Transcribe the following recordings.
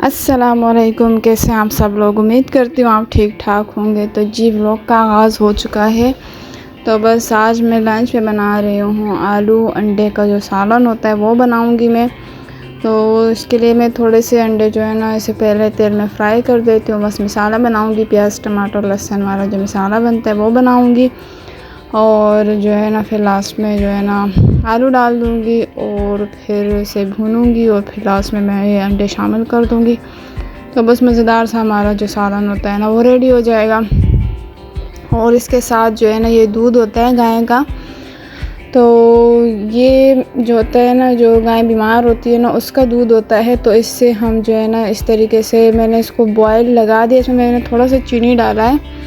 अस्सलामुअलैकुम। कैसे हैं आप सब लोग? उम्मीद करती हूँ आप ठीक ठाक होंगे। तो जी व्लॉग का आगाज़ हो चुका है। तो बस आज मैं लंच में बना रही हूँ आलू अंडे का जो सालन होता है वो बनाऊँगी मैं। तो इसके लिए मैं थोड़े से अंडे जो है ना इसे पहले तेल में फ्राई कर देती हूँ। बस मसाला बनाऊँगी, प्याज टमाटर लहसुन वाला जो मसाला बनता है वो बनाऊँगी। और जो है ना फिर लास्ट में जो है ना आलू डाल दूँगी और फिर इसे भूनूँगी और फिर लास्ट में मैं ये अंडे शामिल कर दूँगी। तो बस मज़ेदार सा हमारा जो सालन होता है ना वो रेडी हो जाएगा। और इसके साथ जो है ना ये दूध होता है गाय का। तो ये जो होता है ना, जो गाय बीमार होती है ना उसका दूध होता है। तो इससे हम जो है ना इस तरीके से मैंने इसको बॉयल लगा दिया। इसमें मैंने थोड़ा सा चीनी डाला है।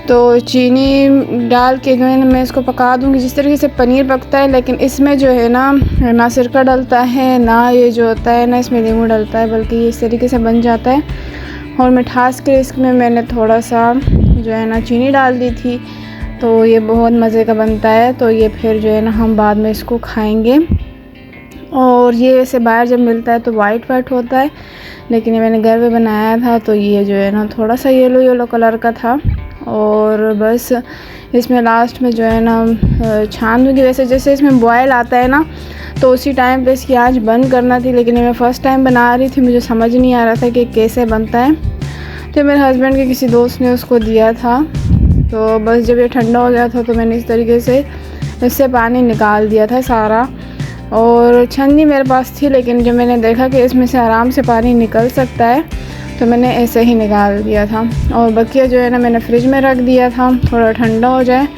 तो चीनी डाल के जो है ना मैं इसको पका दूँगी जिस तरीके से पनीर पकता है। लेकिन इसमें जो है ना सिरका डलता है ना ये जो होता है ना इसमें नींबू डलता है, बल्कि ये इस तरीके से बन जाता है। और मिठास के इसमें मैंने थोड़ा सा जो है ना चीनी डाल दी थी। तो ये बहुत मज़े का बनता है। तो ये फिर जो है ना हम बाद में इसको खाएँगे। और ये वैसे बाहर जब मिलता है तो वाइट होता है, लेकिन ये मैंने घर में बनाया था तो ये जो है ना थोड़ा सा येलो कलर का था। और बस इसमें लास्ट में जो है ना छान दूँगी। वैसे जैसे इसमें बॉयल आता है ना तो उसी टाइम पे इसकी आंच बंद करना थी, लेकिन मैं फ़र्स्ट टाइम बना रही थी, मुझे समझ नहीं आ रहा था कि कैसे बनता है। तो मेरे हस्बैंड के किसी दोस्त ने उसको दिया था। तो बस जब ये ठंडा हो गया था तो मैंने इस तरीके से इससे पानी निकाल दिया था सारा। और छन्नी मेरे पास थी, लेकिन जब मैंने देखा कि इसमें से आराम से पानी निकल सकता है तो मैंने ऐसे ही निकाल दिया था। और बकिया जो है ना मैंने फ्रिज में रख दिया था थोड़ा ठंडा हो जाए।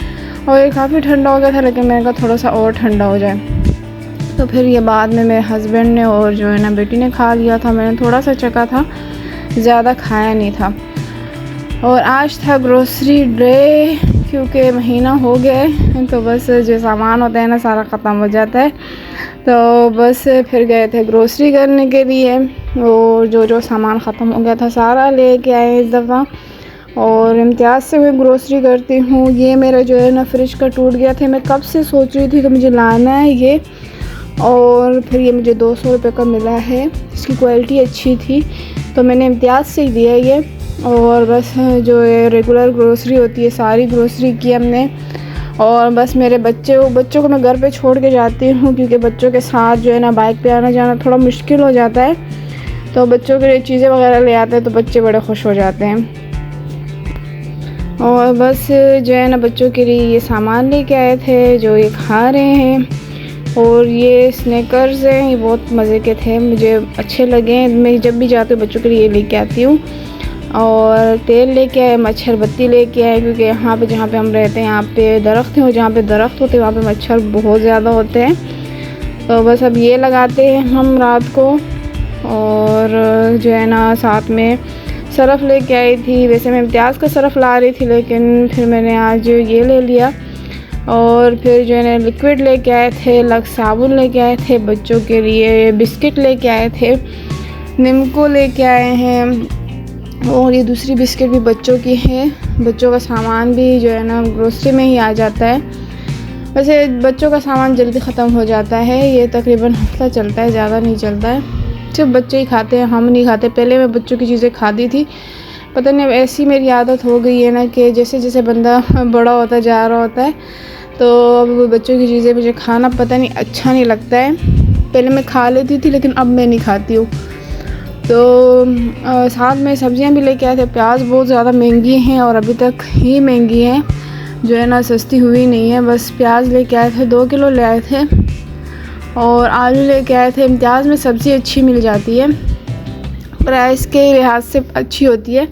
और ये काफ़ी ठंडा हो गया था, लेकिन मैंने कहा थोड़ा सा और ठंडा हो जाए। तो फिर ये बाद में मेरे हस्बैंड ने और जो है ना बेटी ने खा लिया था। मैंने थोड़ा सा चखा था, ज़्यादा खाया नहीं था। और आज था ग्रोसरी डे, क्योंकि महीना हो गया है तो बस जो सामान होता है ना सारा ख़त्म हो जाता है। तो बस फिर गए थे ग्रोसरी करने के लिए और जो सामान ख़त्म हो गया था सारा लेके आए इस दफ़ा। और इम्तियाज़ से मैं ग्रोसरी करती हूँ। ये मेरा जो है ना फ्रिज का टूट गया था, मैं कब से सोच रही थी कि मुझे लाना है ये। और फिर ये मुझे 200 रुपये का मिला है, इसकी क्वालिटी अच्छी थी तो मैंने इम्तियाज़ से ही दिया ये। और बस जो ये रेगुलर ग्रोसरी होती है सारी ग्रोसरी की हमने। और बस मेरे बच्चों को मैं घर पे छोड़ के जाती हूँ, क्योंकि बच्चों के साथ जो है ना बाइक पे आना जाना थोड़ा मुश्किल हो जाता है। तो बच्चों के लिए चीज़ें वगैरह ले आते हैं तो बच्चे बड़े खुश हो जाते हैं। और बस जो है ना बच्चों के लिए ये सामान लेके आए थे जो ये खा रहे हैं। और ये स्नैकर्स हैं, ये बहुत मज़े के थे, मुझे अच्छे लगे। मैं जब भी जाती हूँ बच्चों के लिए लेके आती हूँ। और तेल लेके आए, मच्छर बत्ती लेके आए, क्योंकि यहाँ पे जहाँ पे हम रहते हैं यहाँ पे दरख्त हैं और जहाँ पे दरख्त होते हैं वहाँ पे मच्छर बहुत ज़्यादा होते हैं। तो बस अब ये लगाते हैं हम रात को। और जो है ना साथ में सरफ़ लेके आई थी। वैसे मैं इम्तियाज़ का सरफ़ ला रही थी, लेकिन फिर मैंने आज ये ले लिया। और फिर जो है ना लिक्विड लेके आए थे, लक्स साबुन लेके आए थे, बच्चों के लिए बिस्किट लेके आए थे, निम्को लेके आए हैं। और ये दूसरी बिस्किट भी बच्चों की है। बच्चों का सामान भी जो है ना ग्रोसरी में ही आ जाता है। वैसे बच्चों का सामान जल्दी ख़त्म हो जाता है, ये तकरीबन हफ्ता चलता है, ज़्यादा नहीं चलता है। सिर्फ बच्चे ही खाते हैं, हम नहीं खाते। पहले मैं बच्चों की चीज़ें खाती थी, पता नहीं अब ऐसी मेरी आदत हो गई है ना कि जैसे जैसे बंदा बड़ा होता जा रहा होता है तो अब बच्चों की चीज़ें मुझे खाना पता नहीं अच्छा नहीं लगता है। पहले मैं खा लेती थी, लेकिन अब मैं नहीं खाती हूँ। तो साथ में सब्जियां भी लेके आए थे। प्याज बहुत ज़्यादा महंगी हैं और अभी तक ही महंगी हैं, जो है ना सस्ती हुई नहीं है। बस प्याज लेके आए थे, 2 किलो ले आए थे। और आलू लेके आए थे। इम्तियाज़ में सब्ज़ी अच्छी मिल जाती है, प्राइस के लिहाज से अच्छी होती है।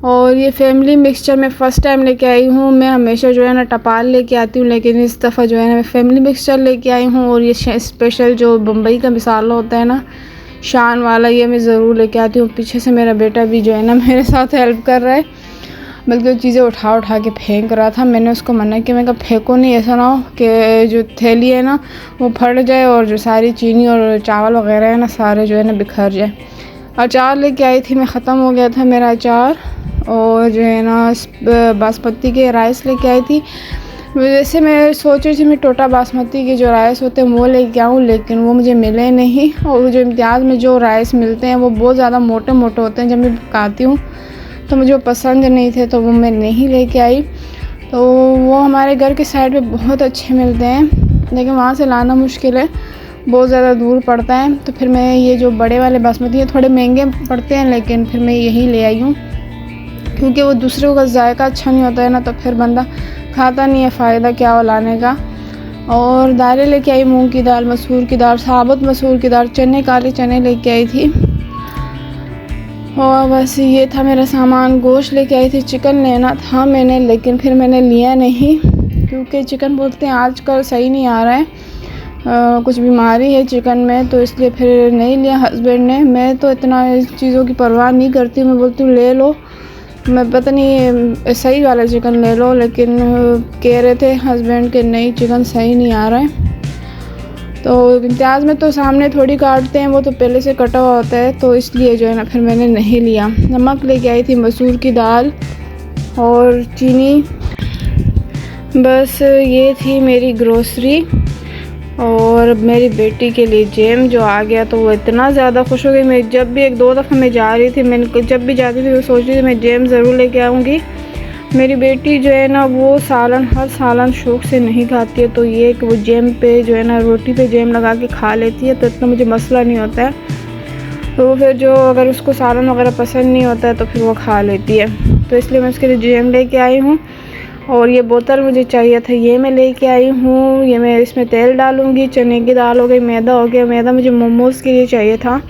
और ये फैमिली मिक्सचर मैं फ़र्स्ट टाइम लेके आई हूँ। मैं हमेशा जो है ना टपाल लेके आती हूँ, लेकिन इस दफ़ा जो है ना मैं फैमिली मिक्सचर लेके आई हूँ। और ये स्पेशल जो बम्बई का मसाला होता है ना शान वाला, ये मैं ज़रूर लेके आती हूँ। पीछे से मेरा बेटा भी जो है ना मेरे साथ हेल्प कर रहा है, बल्कि वो चीज़ें उठा के फेंक रहा था। मैंने उसको मना किया, मैं कहा फेंको नहीं, ऐसा ना हो कि जो थैली है ना वो फट जाए और जो सारी चीनी और चावल वगैरह है ना सारे जो है ना बिखर जाए। अचार लेके आई थी मैं, ख़त्म हो गया था मेरा अचार। और जो है ना बासमती के राइस लेके आई थी। वैसे मैं सोच रही थी मैं टोटा बासमती के जो राइस होते हैं वो लेके आऊँ, लेकिन वो मुझे मिले नहीं। और जो इम्तियाज़ में जो राइस मिलते हैं वो बहुत ज़्यादा मोटे मोटे होते हैं, जब मैं पकाती हूँ तो मुझे वो पसंद नहीं थे, तो वो मैं नहीं लेके आई। तो वो हमारे घर के साइड पे बहुत अच्छे मिलते हैं, लेकिन वहाँ से लाना मुश्किल है, बहुत ज़्यादा दूर पड़ता है। तो फिर मैं ये जो बड़े वाले बासमती हैं थोड़े महंगे पड़ते हैं, लेकिन फिर मैं यही ले आई हूँ, क्योंकि वो दूसरे का जायका अच्छा नहीं होता है ना, तो फिर बंदा खाता नहीं है, फ़ायदा क्या हो लाने का। और दालें लेके आई, मूंग की दाल, मसूर की दाल, साबुत मसूर की दाल, चने, काले चने लेके आई थी। और बस ये था मेरा सामान। गोश्त लेके आई थी, चिकन लेना था मैंने, लेकिन फिर मैंने लिया नहीं, क्योंकि चिकन बोलते हैं आजकल सही नहीं आ रहा है, कुछ बीमारी है चिकन में, तो इसलिए फिर नहीं लिया हस्बैंड ने। मैं तो इतना इस चीज़ों की परवाह नहीं करती, मैं बोलती हूँ ले लो, मैं पता नहीं सही वाला चिकन ले लो, लेकिन कह रहे थे हस्बैंड के नहीं चिकन सही नहीं आ रहा है। तो इम्तियाज़ में तो सामने थोड़ी काटते हैं, वो तो पहले से कटा हुआ होता है, तो इसलिए जो है ना फिर मैंने नहीं लिया। नमक लेके आई थी, मसूर की दाल और चीनी। बस ये थी मेरी ग्रोसरी। और मेरी बेटी के लिए जैम जो आ गया तो वो इतना ज़्यादा खुश हो गई। मैं जब भी 1-2 दफ़ा मैं जा रही थी, मैंने जब भी जाती थी वो सोच रही थी मैं जैम ज़रूर लेके आऊँगी। मेरी बेटी जो है ना वो सालन, हर सालन शौक़ से नहीं खाती है, तो ये कि वो जैम पे जो है ना रोटी पे जैम लगा के खा लेती है, तो इतना मुझे मसला नहीं होता है। तो फिर जो अगर उसको सालन वगैरह पसंद नहीं होता है तो फिर वो खा लेती है, तो इसलिए मैं उसके लिए जैम लेके आई हूँ। और ये बोतल मुझे चाहिए था, ये मैं लेके आई हूँ। ये मैं इसमें तेल डालूँगी। चने की दाल हो गई, मैदा हो गया। मैदा मुझे मोमोज़ के लिए चाहिए था,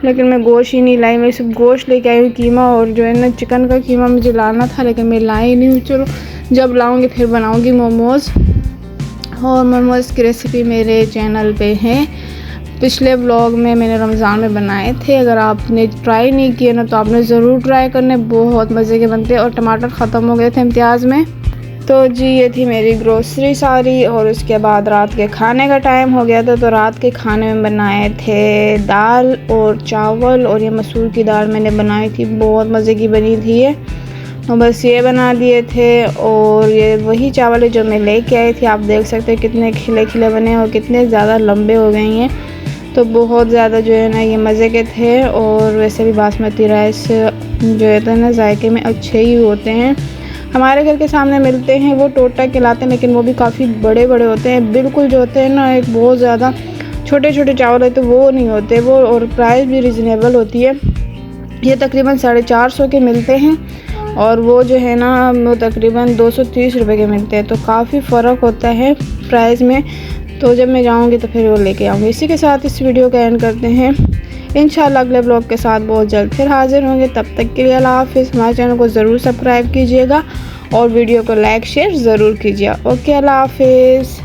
लेकिन मैं गोश्त ही नहीं लाई। मैं सिर्फ गोश्त लेके आई हूँ, कीमा, और जो है ना चिकन का कीमा मुझे लाना था, लेकिन मैं लाई नहीं हूँ। चलो जब लाऊँगी फिर बनाऊँगी मोमोज़। और मोमोज़ की रेसिपी मेरे चैनल पे है, पिछले व्लॉग में मैंने रमज़ान में बनाए थे। अगर आपने ट्राई नहीं किए ना तो आपने ज़रूर ट्राई करने, बहुत मज़े के बनते हैं। और टमाटर ख़त्म हो गए थे इम्तियाज़ में। तो जी ये थी मेरी ग्रोसरी सारी। और उसके बाद रात के खाने का टाइम हो गया था, तो रात के खाने में बनाए थे दाल और चावल, और ये मसूर की दाल मैंने बनाई थी, बहुत मज़े की बनी थी ये। तो बस ये बना दिए थे। और ये वही चावल है जो मैं लेके आई थी, आप देख सकते हैं कितने खिले खिले बने और कितने ज़्यादा लंबे हो गए हैं, तो बहुत ज़्यादा जो है ना ये मज़े के थे। और वैसे भी बासमती राइस जो है ना जायके में अच्छे ही होते हैं। हमारे घर के सामने मिलते हैं, वो टोटा कहलाते हैं, लेकिन वो भी काफ़ी बड़े बड़े होते हैं, बिल्कुल जो होते हैं ना एक बहुत ज़्यादा छोटे छोटे चावल होते वो नहीं होते वो। और प्राइस भी रिजनेबल होती है। ये तकरीबन 450 के मिलते हैं, और वो जो है ना वो तकरीबन 230 रुपये के मिलते हैं, तो काफ़ी फ़र्क होता है प्राइस में। तो जब मैं जाऊंगी तो फिर वो लेके आऊँगी। इसी के साथ इस वीडियो का एंड करते हैं। इंशाल्लाह अगले ब्लॉग के साथ बहुत जल्द फिर हाजिर होंगे। तब तक के लिए अल्लाह हाफ़िज़। हमारे चैनल को ज़रूर सब्सक्राइब कीजिएगा और वीडियो को लाइक शेयर ज़रूर कीजिए। ओके, अल्लाह हाफ़िज़।